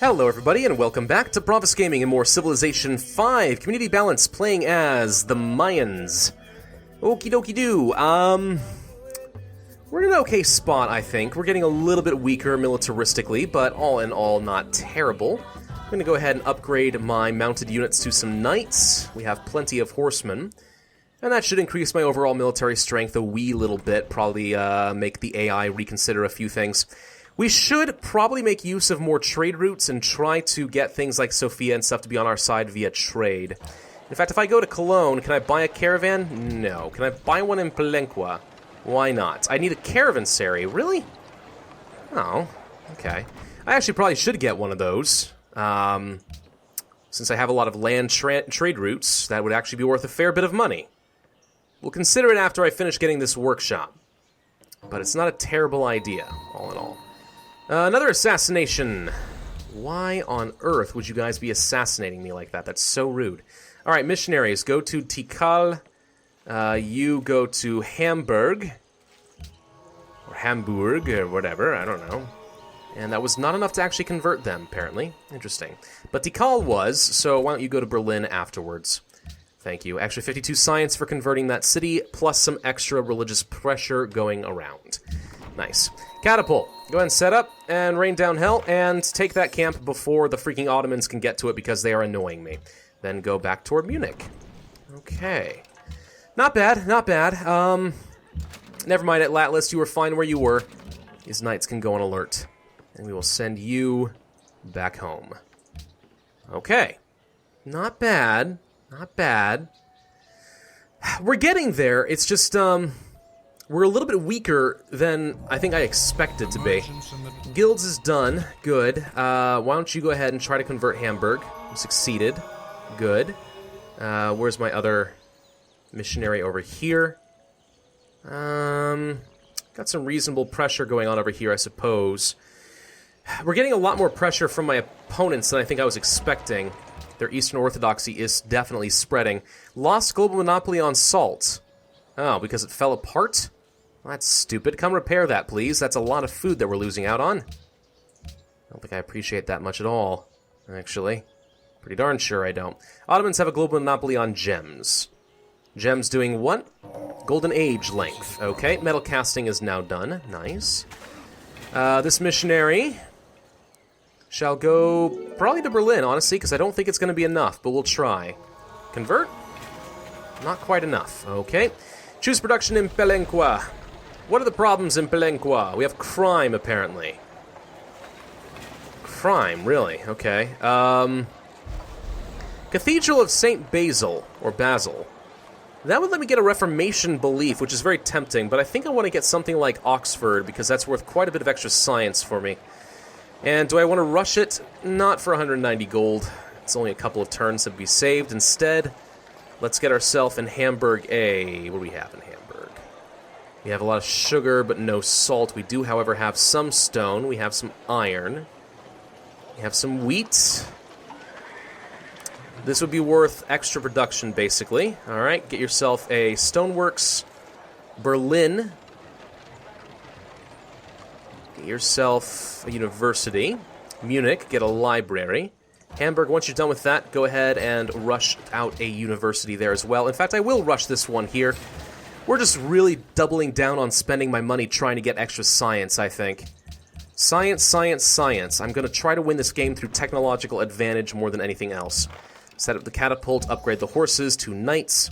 Hello everybody and welcome back to Pravus Gaming and more Civilization 5 Community Balance, playing as the Mayans. Okie dokie doo. We're in an okay spot, I think. We're getting a little bit weaker militaristically, but all in all, not terrible. I'm going to go ahead and upgrade my mounted units to some knights. We have plenty of horsemen. And that should increase my overall military strength a wee little bit, probably make the AI reconsider a few things. We should probably make use of more trade routes and try to get things like Sofia and stuff to be on our side via trade. In fact, if I go to Cologne, can I buy a caravan? No. Can I buy one in Palenque? Why not? I need a caravanserai. Really? Oh, okay. I actually probably should get one of those. Since I have a lot of land trade routes, that would actually be worth a fair bit of money. We'll consider it after I finish getting this workshop. But it's not a terrible idea, all in all. Another assassination. Why on earth would you guys be assassinating me like that? That's so rude. Alright, missionaries, go to Tikal. You go to Hamburg. Or Hamburg, or whatever, I don't know. And that was not enough to actually convert them, apparently. Interesting. But Tikal was, so why don't you go to Berlin afterwards? Thank you. Extra 52 science for converting that city, plus some extra religious pressure going around. Nice. Catapult. Go ahead and set up and rain down hell and take that camp before the freaking Ottomans can get to it because they are annoying me. Then go back toward Munich. Okay. Not bad, not bad. Never mind, Atlas, you were fine where you were. These knights can go on alert. And we will send you back home. Okay. Not bad. Not bad. We're getting there. It's just, we're a little bit weaker than I think I expected to be. Guilds is done. Good. Why don't you go ahead and try to convert Hamburg? You succeeded. Good. Where's my other missionary over here? Got some reasonable pressure going on over here, I suppose. We're getting a lot more pressure from my opponents than I think I was expecting. Their Eastern Orthodoxy is definitely spreading. Lost global monopoly on salt. Oh, because it fell apart? Well, that's stupid. Come repair that, please. That's a lot of food that we're losing out on. I don't think I appreciate that much at all, actually. Pretty darn sure I don't. Ottomans have a global monopoly on gems. Gems doing what? Golden Age length. Okay, metal casting is now done. Nice. This missionary shall go probably to Berlin, honestly, because I don't think it's going to be enough, but we'll try. Convert? Not quite enough. Okay. Choose production in Palenque. What are the problems in Palenque? We have crime, apparently. Crime, really? Okay. Cathedral of St. Basil, or Basil. That would let me get a Reformation belief, which is very tempting, but I think I want to get something like Oxford, because that's worth quite a bit of extra science for me. And do I want to rush it? Not for 190 gold. It's only a couple of turns to be saved. Instead, let's get ourselves in Hamburg A. What do we have in Hamburg? We have a lot of sugar, but no salt. We do, however, have some stone. We have some iron. We have some wheat. This would be worth extra production, basically. All right, get yourself a stoneworks. Berlin. Get yourself a university. Munich, get a library. Hamburg, once you're done with that, go ahead and rush out a university there as well. In fact, I will rush this one here. We're just really doubling down on spending my money trying to get extra science, I think. Science, science, science. I'm going to try to win this game through technological advantage more than anything else. Set up the catapult, upgrade the horses to knights.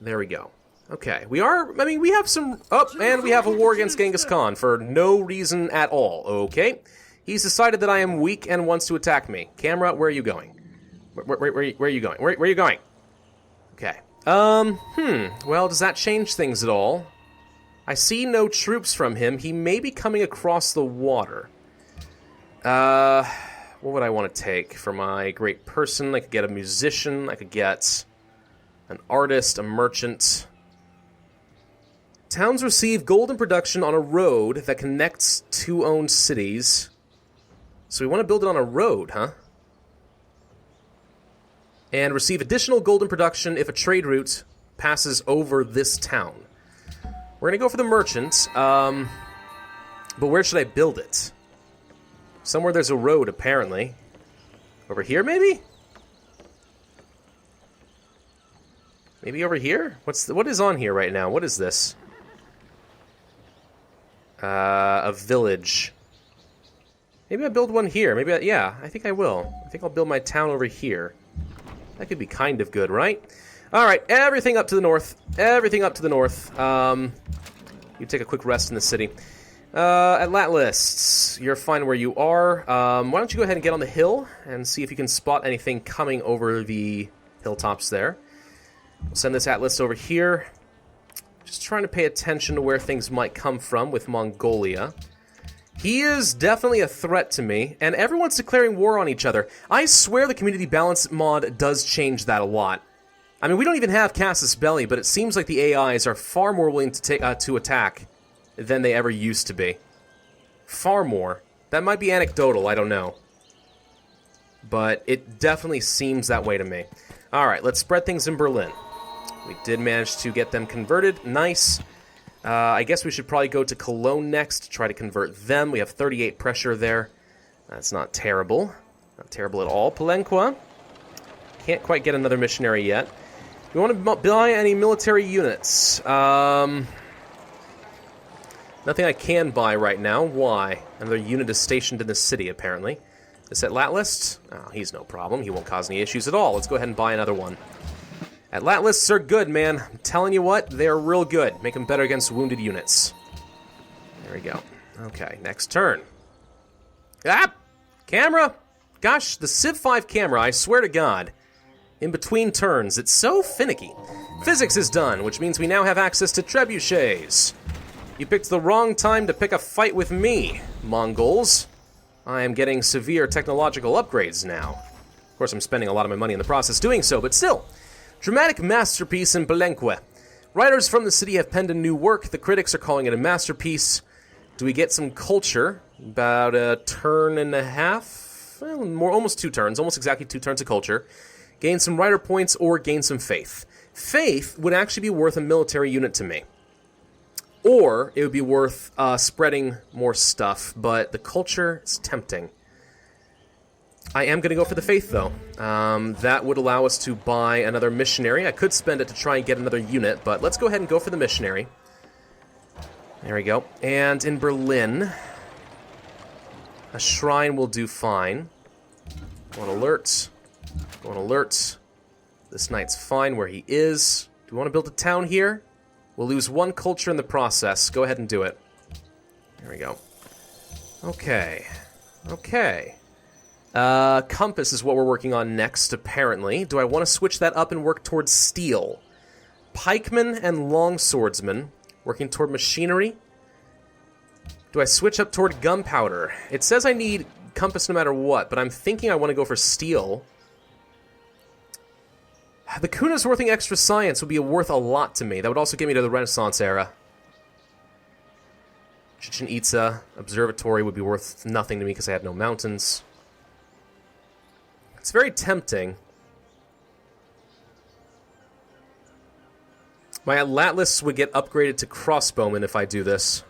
There we go. Okay, we have some... Oh, and we have a war against Genghis Khan for no reason at all, okay? He's decided that I am weak and wants to attack me. Camera, where are you going? Where are you going? Where are you going? Okay. Well, does that change things at all? I see no troops from him. He may be coming across the water. What would I want to take for my great person? I could get a musician. I could get an artist, a merchant. Towns receive golden production on a road that connects two owned cities. So we want to build it on a road, huh? And receive additional golden production if a trade route passes over this town. We're going to go for the merchant, but where should I build it? Somewhere there's a road, apparently. Over here, maybe? Maybe over here? What is on here right now? What is this? A village. Maybe I build one here. Maybe yeah, I think I will. I think I'll build my town over here. That could be kind of good, right? Alright, everything up to the north. Everything up to the north. You take a quick rest in the city. Atlatlists, you're fine where you are. Why don't you go ahead and get on the hill and see if you can spot anything coming over the hilltops there. We'll send this Atlas over here. Just trying to pay attention to where things might come from with Mongolia. He is definitely a threat to me, and everyone's declaring war on each other. I swear the community balance mod does change that a lot. I mean, we don't even have Casus Belli, but it seems like the AIs are far more willing to attack than they ever used to be. Far more. That might be anecdotal, I don't know. But it definitely seems that way to me. Alright, let's spread things in Berlin. We did manage to get them converted. Nice. I guess we should probably go to Cologne next to try to convert them. We have 38 pressure there. That's not terrible. Not terrible at all. Palenque. Can't quite get another missionary yet. We want to buy any military units. Nothing I can buy right now. Why? Another unit is stationed in the city, apparently. This Atlatist? Oh, he's no problem. He won't cause any issues at all. Let's go ahead and buy another one. Atlatists are good, man. I'm telling you what, they're real good. Make them better against wounded units. There we go. Okay, next turn. Ah! Camera! Gosh, the Civ 5 camera, I swear to God. In between turns, it's so finicky. Physics is done, which means we now have access to trebuchets. You picked the wrong time to pick a fight with me, Mongols. I am getting severe technological upgrades now. Of course, I'm spending a lot of my money in the process doing so, but still. Dramatic masterpiece in Palenque. Writers from the city have penned a new work. The critics are calling it a masterpiece. Do we get some culture? About a turn and a half? Well, almost 2 turns. Almost exactly 2 turns of culture. Gain some writer points or gain some faith. Faith would actually be worth a military unit to me. Or it would be worth spreading more stuff, but the culture is tempting. I am going to go for the faith, though. That would allow us to buy another missionary. I could spend it to try and get another unit, but let's go ahead and go for the missionary. There we go. And in Berlin, a shrine will do fine. Go on alert. Go on alert. This knight's fine where he is. Do we want to build a town here? We'll lose 1 culture in the process. Go ahead and do it. There we go. Okay. Okay. Compass is what we're working on next, apparently. Do I want to switch that up and work towards steel? Pikemen and longswordsmen working toward machinery? Do I switch up toward gunpowder? It says I need compass no matter what, but I'm thinking I want to go for steel. The Kuna's worth extra science would be worth a lot to me. That would also get me to the Renaissance era. Chichen Itza Observatory would be worth nothing to me because I have no mountains. It's very tempting. My Atlas would get upgraded to crossbowmen if I do this.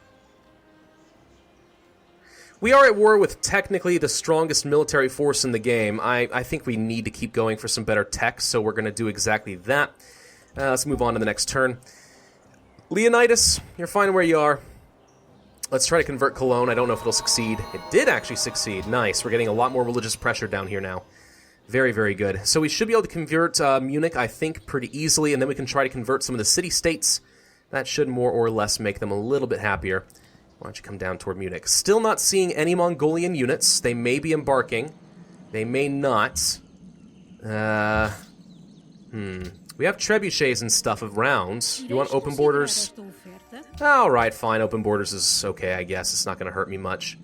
We are at war with technically the strongest military force in the game. I think we need to keep going for some better tech, so we're going to do exactly that. Let's move on to the next turn. Leonidas, you're fine where you are. Let's try to convert Cologne. I don't know if it'll succeed. It did actually succeed. Nice. We're getting a lot more religious pressure down here now. Very, very good. So we should be able to convert Munich, I think, pretty easily, and then we can try to convert some of the city-states. That should more or less make them a little bit happier. Why don't you come down toward Munich? Still not seeing any Mongolian units. They may be embarking. They may not. We have trebuchets and stuff around. You want open borders? Alright, fine. Open borders is okay, I guess. It's not going to hurt me much.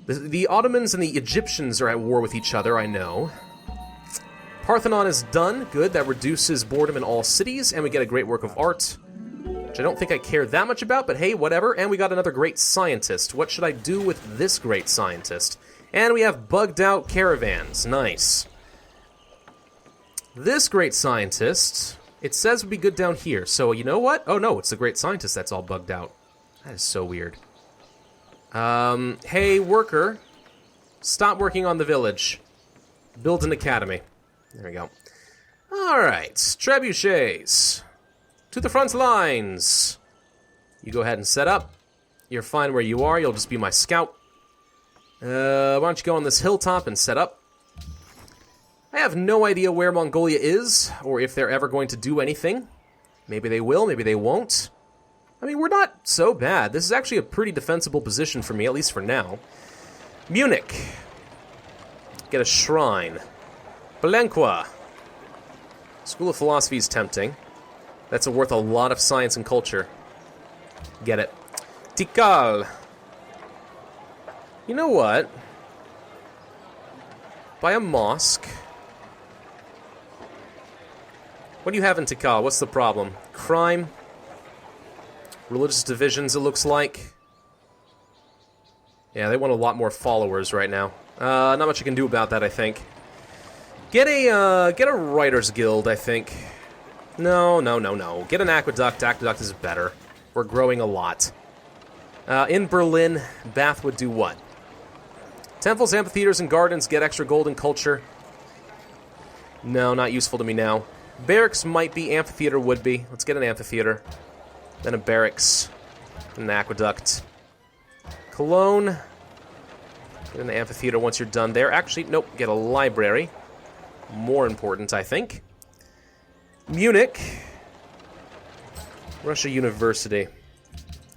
The Ottomans and the Egyptians are at war with each other, I know. Parthenon is done. Good. That reduces boredom in all cities, and we get a great work of art. Which I don't think I care that much about, but hey, whatever. And we got another great scientist. What should I do with this great scientist? And we have bugged out caravans. Nice. This great scientist, it says would be good down here. So you know what? Oh no, it's the great scientist that's all bugged out. That is so weird. Hey, worker. Stop working on the village. Build an academy. There we go. Alright, trebuchets. To the front lines. You go ahead and set up. You're fine where you are, you'll just be my scout. Why don't you go on this hilltop and set up? I have no idea where Mongolia is, or if they're ever going to do anything. Maybe they will, maybe they won't. I mean, we're not so bad. This is actually a pretty defensible position for me, at least for now. Munich. Get a shrine. Belenqua. School of Philosophy is tempting. That's worth a lot of science and culture. Get it. Tikal. You know what? Buy a mosque. What do you have in Tikal? What's the problem? Crime? Religious divisions, it looks like. Yeah, they want a lot more followers right now. Not much you can do about that, I think. Get a writer's guild, I think. No. Get an aqueduct. Aqueduct is better. We're growing a lot. In Berlin, Bath would do what? Temples, amphitheaters, and gardens get extra gold and culture. No, not useful to me now. Barracks might be, amphitheater would be. Let's get an amphitheater. Then a barracks. An aqueduct. Cologne. Get an amphitheater once you're done there. Actually, nope, get a library. More important, I think. Munich. Russia University.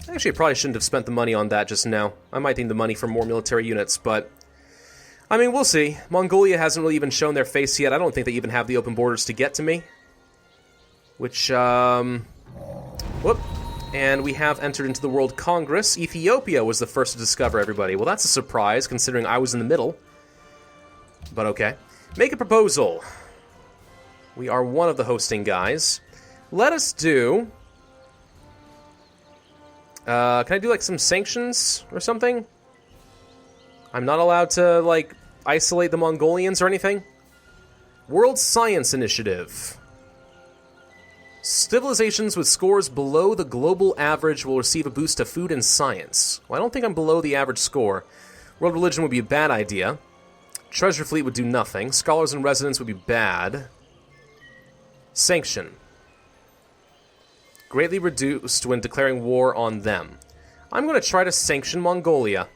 Actually, I probably shouldn't have spent the money on that just now. I might need the money for more military units, but... I mean, we'll see. Mongolia hasn't really even shown their face yet. I don't think they even have the open borders to get to me. Which, whoop. And we have entered into the World Congress. Ethiopia was the first to discover everybody. Well, that's a surprise, considering I was in the middle. But okay. Make a proposal. We are one of the hosting guys. Let us do... can I do, like, some sanctions or something? I'm not allowed to, like, isolate the Mongolians or anything? World Science Initiative. Civilizations with scores below the global average will receive a boost to food and science. Well, I don't think I'm below the average score. World religion would be a bad idea. Treasure fleet would do nothing. Scholars in residence would be bad. Sanction. Greatly reduced when declaring war on them. I'm going to try to sanction Mongolia.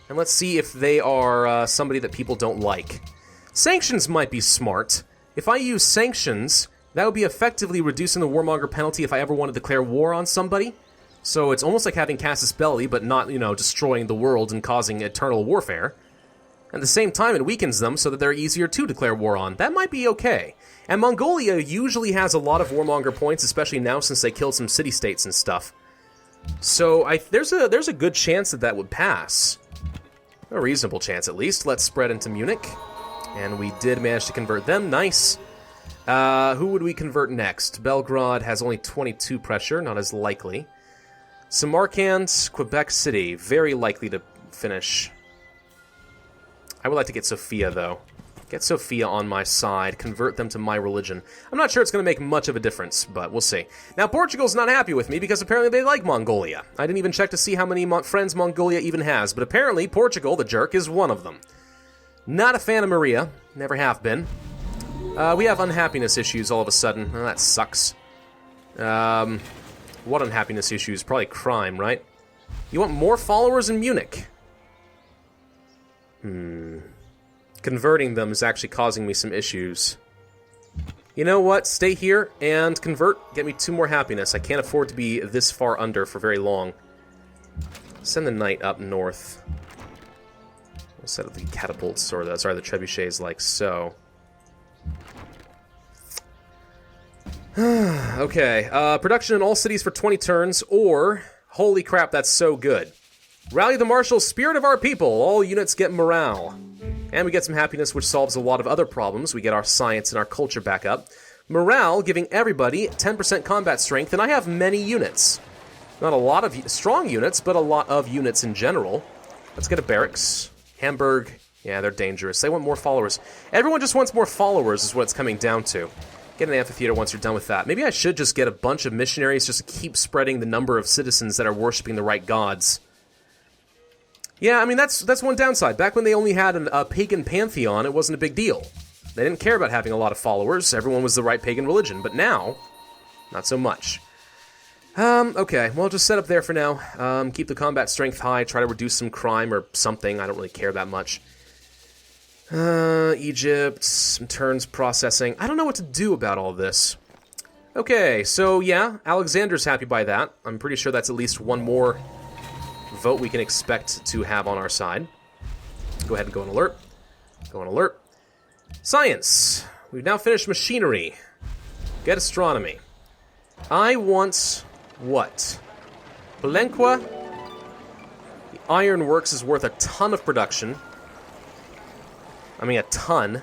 And let's see if they are somebody that people don't like. Sanctions might be smart. If I use sanctions, that would be effectively reducing the warmonger penalty if I ever want to declare war on somebody. So it's almost like having casus belli, but not, you know, destroying the world and causing eternal warfare. At the same time, it weakens them so that they're easier to declare war on. That might be okay. And Mongolia usually has a lot of warmonger points, especially now since they killed some city-states and stuff. So there's a good chance that would pass. A reasonable chance, at least. Let's spread into Munich. And we did manage to convert them. Nice. Who would we convert next? Belgrade has only 22 pressure, not as likely. Samarkand, Quebec City, very likely to finish. I would like to get Sofia, though. Get Sofia on my side, convert them to my religion. I'm not sure it's going to make much of a difference, but we'll see. Now, Portugal's not happy with me because apparently they like Mongolia. I didn't even check to see how many friends Mongolia even has, but apparently Portugal, the jerk, is one of them. Not a fan of Maria. Never have been. We have unhappiness issues all of a sudden. Oh, that sucks. What unhappiness issues? Probably crime, right? You want more followers in Munich? Converting them is actually causing me some issues. You know what? Stay here and convert. Get me 2 more happiness. I can't afford to be this far under for very long. Send the knight up north. We'll set up the catapults, or the trebuchets like so. Okay, production in all cities for 20 turns, or... Holy crap, that's so good. Rally the martial spirit of our people. All units get morale. And we get some happiness, which solves a lot of other problems. We get our science and our culture back up. Morale, giving everybody 10% combat strength, and I have many units. Not a lot of strong units, but a lot of units in general. Let's get a barracks. Hamburg, yeah, they're dangerous. They want more followers. Everyone just wants more followers is what it's coming down to. Get an amphitheater once you're done with that. Maybe I should just get a bunch of missionaries just to keep spreading the number of citizens that are worshipping the right gods. Yeah, I mean, that's one downside. Back when they only had a pagan pantheon, it wasn't a big deal. They didn't care about having a lot of followers. Everyone was the right pagan religion. But now, not so much. Okay, well, just set up there for now. Keep the combat strength high, try to reduce some crime or something. I don't really care that much. Egypt, some turns processing. I don't know what to do about all this. Okay, so yeah, Alexander's happy by that. I'm pretty sure that's at least one more vote we can expect to have on our side. Go ahead and go on alert. Go on alert. Science. We've now finished machinery. Get astronomy. I want what? Belenqua. The ironworks is worth a ton of production. I mean, a ton.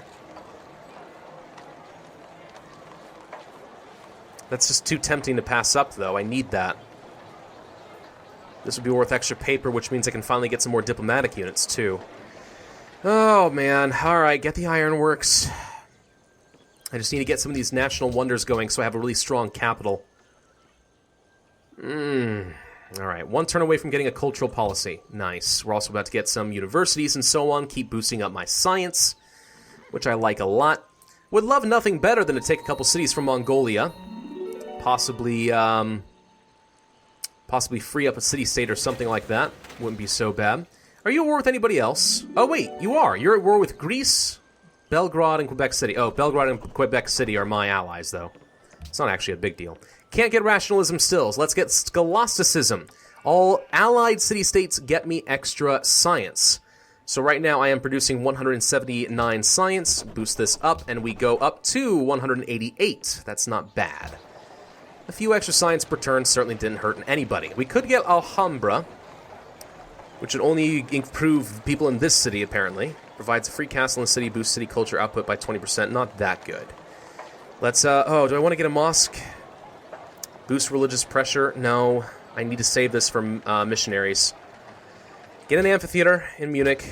That's just too tempting to pass up, though. I need that. This would be worth extra paper, which means I can finally get some more diplomatic units, too. Oh, man. Alright, get the ironworks. I just need to get some of these national wonders going so I have a really strong capital. Alright, one turn away from getting a cultural policy. Nice. We're also about to get some universities and so on. Keep boosting up my science, which I like a lot. Would love nothing better than to take a couple cities from Mongolia. Possibly free up a city-state or something like that. Wouldn't be so bad. Are you at war with anybody else? Oh, wait, you are. You're at war with Greece, Belgrade, and Quebec City. Oh, Belgrade and Quebec City are my allies, though. It's not actually a big deal. Can't get rationalism stills. Let's get scholasticism. All allied city-states get me extra science. So right now I am producing 179 science. Boost this up, and we go up to 188. That's not bad. A few extra science per turn certainly didn't hurt anybody. We could get Alhambra, which would only improve people in this city, apparently. Provides a free castle in the city, boosts city culture output by 20%. Not that good. Let's, oh, do I want to get a mosque? Boost religious pressure? No. I need to save this for missionaries. Get an amphitheater in Munich.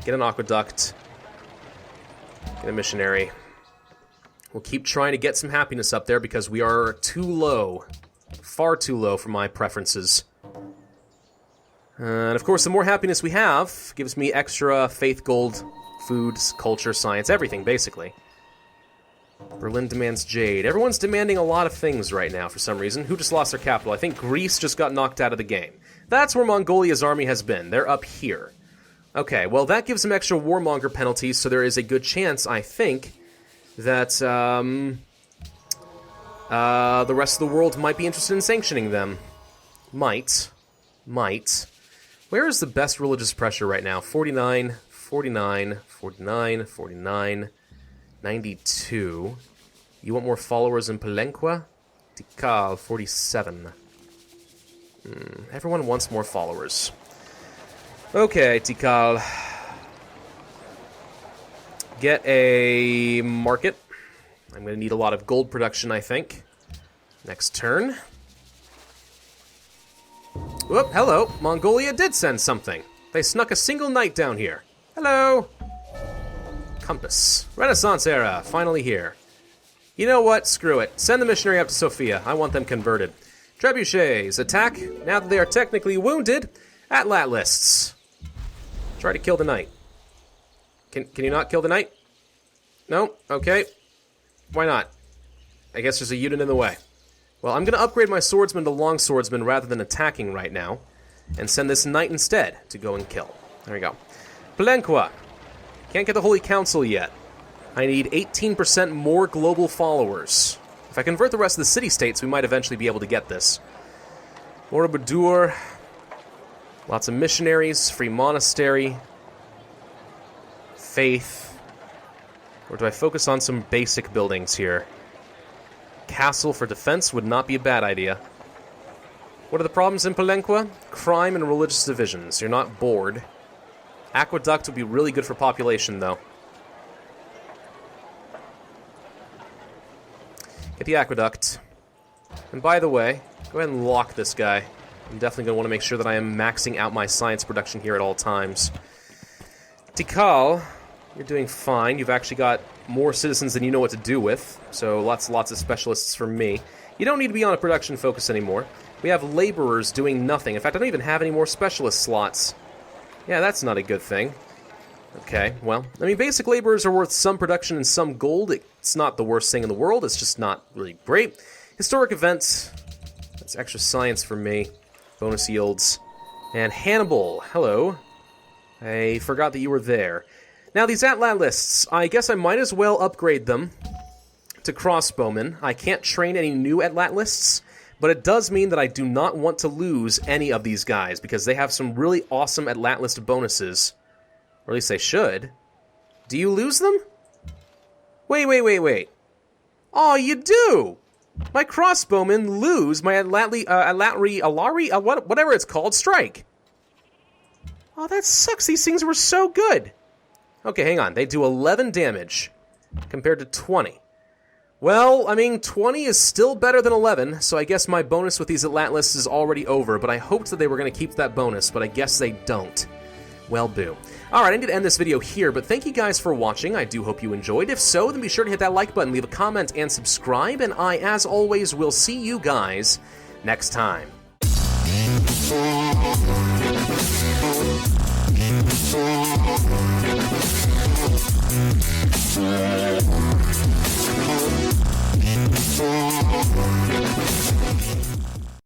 Get an aqueduct. Get a missionary. We'll keep trying to get some happiness up there because we are too low. Far too low for my preferences. And of course, the more happiness we have, gives me extra faith gold, food, culture, science, everything, basically. Berlin demands jade. Everyone's demanding a lot of things right now for some reason. Who just lost their capital? I think Greece just got knocked out of the game. That's where Mongolia's army has been. They're up here. Okay, well, that gives them extra warmonger penalties, so there is a good chance, I think, that the rest of the world might be interested in sanctioning them. Might. Where is the best religious pressure right now? 49, 49, 49, 49, 92. You want more followers in Palenque? Tikal, 47. Everyone wants more followers. Okay, Tikal. Get a market. I'm going to need a lot of gold production, I think. Next turn. Whoop, hello. Mongolia did send something. They snuck a single knight down here. Hello. Compass. Renaissance era. Finally here. You know what? Screw it. Send the missionary up to Sofia. I want them converted. Trebuchets. Attack. Now that they are technically wounded. Atlat lists. Try to kill the knight. Can you not kill the knight? No? Okay. Why not? I guess there's a unit in the way. Well, I'm going to upgrade my swordsman to long swordsman rather than attacking right now, and send this knight instead to go and kill. There we go. Palenque. Can't get the Holy Council yet. I need 18% more global followers. If I convert the rest of the city-states, we might eventually be able to get this. Borobudur. Lots of missionaries, free monastery, faith. Or do I focus on some basic buildings here? Castle for defense would not be a bad idea. What are the problems in Palenque? Crime and religious divisions. You're not bored. Aqueduct would be really good for population, though. Get the aqueduct. And by the way, go ahead and lock this guy. I'm definitely going to want to make sure that I am maxing out my science production here at all times. Tikal, you're doing fine. You've actually got more citizens than you know what to do with, so lots of specialists from me. You don't need to be on a production focus anymore. We have laborers doing nothing. In fact, I don't even have any more specialist slots. Yeah, that's not a good thing. Okay, well, I mean, basic laborers are worth some production and some gold. It's not the worst thing in the world, it's just not really great. Historic events, that's extra science for me. Bonus yields. And Hannibal, hello. I forgot that you were there. Now, these atlatlists, I guess I might as well upgrade them to crossbowmen. I can't train any new atlatlists, but it does mean that I do not want to lose any of these guys, because they have some really awesome atlatlist bonuses. Or at least they should. Do you lose them? Wait. Oh, you do! My crossbowmen lose my whatever it's called, strike. Oh, that sucks. These things were so good. Okay, hang on. They do 11 damage compared to 20. Well, I mean, 20 is still better than 11, so I guess my bonus with these atlatlists is already over, but I hoped that they were going to keep that bonus, but I guess they don't. Well, boo. Alright, I need to end this video here, but thank you guys for watching. I do hope you enjoyed. If so, then be sure to hit that like button, leave a comment, and subscribe, and I, as always, will see you guys next time.